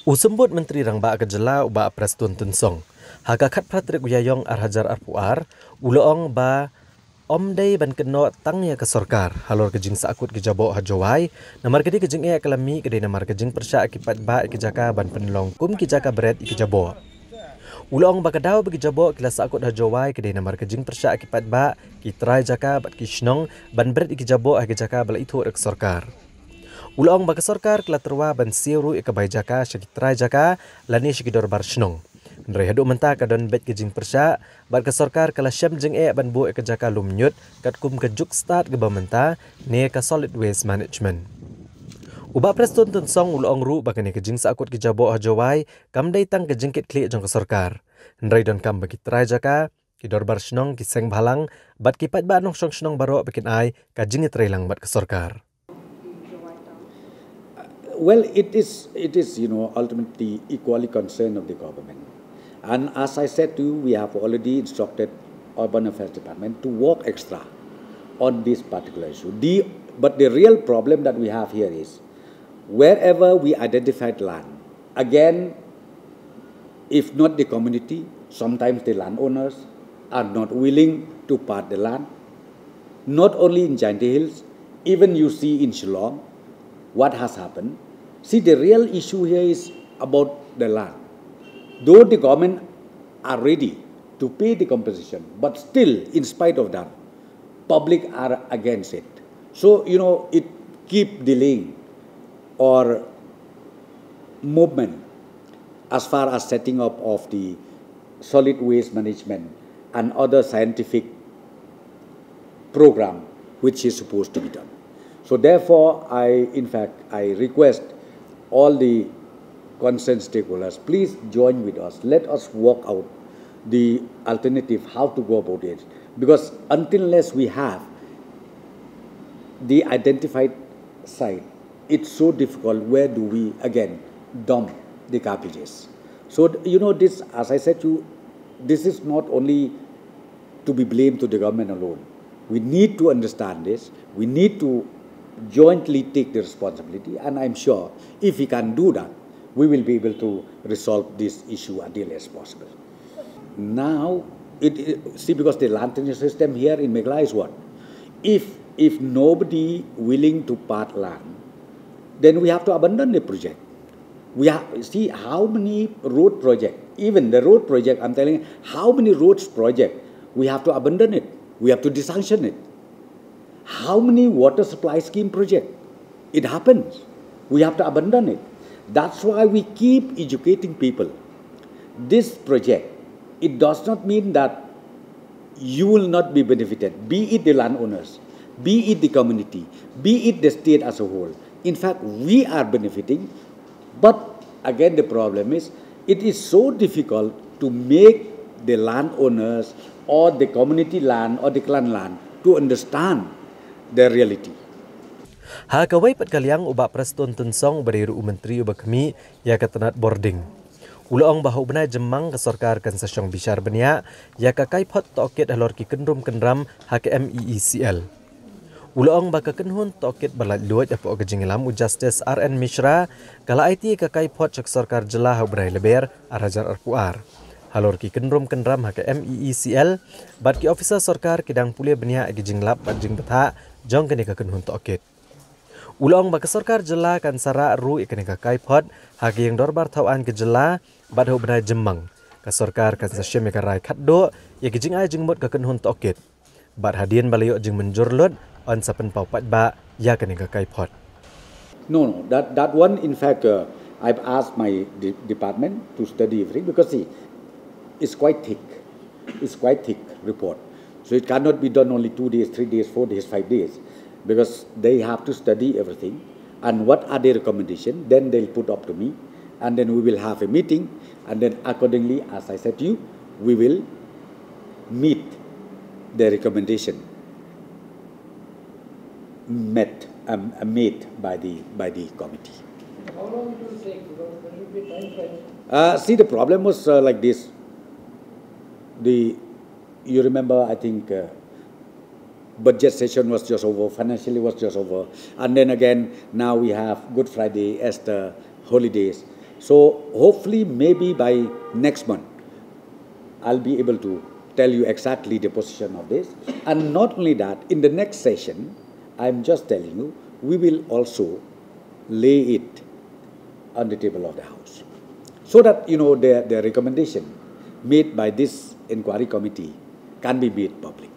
Usembut Menteri Rangba Kejela uba Prestone Tensong. Haga khat pratrik uyayong arhajar arpuar, uloong ba omdai ban keno tangnya ke Sorkar. Halor kejing sakut ke Jabo ha Jowai, namar kedi kejing kalami kedai namar kejing persya akibat ba ke Jaka ban penlong kum ke Jaka berat ke Jabo. Uloong ba kadau bagi Jabo kila sakut ha Jowai kedai namar kejing persya akibat ba ki trai Jaka bat ki shnong ban berat ke Jabo ha ke Jaka bala itu ke Sorkar. Uloong bagi Sorkar kela terwa ban siru ke bai Jaka syaki trai Jaka lani syaki dor bar shnong. Ndrai haduk mentah kadon bet ke jing persya bat ke Sorkar kala syam jing ban bu ke Jaka lumnyut kat kum ke juk start ke mentah ne ke solid waste management. Uba Prestone Tensong uloong ru bakane ke jing sakut ke Jabo ha Jowai kam dai tang ke jingkit klik jong ke Sorkar. Ndrai don kam bagi trai Jaka ki dor bar shnong ki seng bhalang bat ki pat ba nong shong shnong baro bikin ai ka jing trai lang bat ke Sorkar. Well, it is, ultimately equally concern of the government. And as I said to you, we have already instructed Urban Affairs Department to work extra on this particular issue. But the real problem that we have here is, wherever we identified land, again, if not the community, sometimes the landowners are not willing to part the land. Not only in Jainti Hills, even you see in Shillong, what has happened. See, the real issue here is about the land. Though the government are ready to pay the compensation, but still, in spite of that, public are against it. So, it keep delaying or movement as far as setting up of the solid waste management and other scientific program which is supposed to be done. So therefore, I request all the concerned stakeholders, please join with us. Let us work out the alternative, how to go about it. Because unless we have the identified site, it's so difficult. Where do we, again, dump the garbages? So, this, as I said to you, this is not only to be blamed to the government alone. We need to understand this. We need to jointly take the responsibility, and I'm sure if we can do that, we will be able to resolve this issue as early as possible. Now, see, because the land tenure system here in Meghalaya is what? If nobody willing to part land, then we have to abandon the project. We have, see how many road project, even the road project, I'm telling you, how many roads project, we have to abandon it. We have to desanction it. How many water supply scheme project? It happens. We have to abandon it. That's why we keep educating people. This project, it does not mean that you will not be benefited, be it the landowners, be it the community, be it the state as a whole. In fact, we are benefiting, but again the problem is, it is so difficult to make the landowners or the community land or the clan land to understand the reality. Ha kawai pat kaliang uba Prestone Tensong beriru menteri uba kami ya ketenat boarding. Uloong bahu benai jemang ke Sorkar kan sesyong bishar Bynniaw ya kakai pot tokit halor ki kendrum kendram HKMEECL. Uloong baka kenhun tokit balat luat apa kejingilam u Justice RN Mishra kala IT kakai pot cek Sorkar jelah benai leber arhajar arpuar. Halor ki kendrum kendram HKMEECL bat ki officer Sorkar kidang pulia Bynniaw gijing lap bat jing betha jong kene ka kenhun tokit. Uloong baka Sorkar jela kan sara ru ikene ka kai pot hagi yang dorbar tauan ke jela bat ho benai jemang ka Sorkar kan sasyem ka rai khatdo ya gijing ai jing mot ka kenhun tokit. Bat hadien balayo jing menjurlut on sapen pau pat ba ya kene ka kai pot. No, that one, in fact, I've asked my department to study everything, because see, it's quite thick. It's quite thick report. So it cannot be done only 2 days, 3 days, 4 days, 5 days, because they have to study everything. And what are their recommendations, then they'll put up to me, and then we will have a meeting, and then accordingly, as I said to you, we will meet the recommendation made by the committee. How long it will take? Because there should be time frame. See, the problem was like this. You remember, I think, budget session was just over, financially was just over, and then again, now we have Good Friday as the holidays. So hopefully maybe by next month, I'll be able to tell you exactly the position of this. And not only that, in the next session, I'm just telling you, we will also lay it on the table of the House. So that, the recommendation made by this inquiry committee can be made public.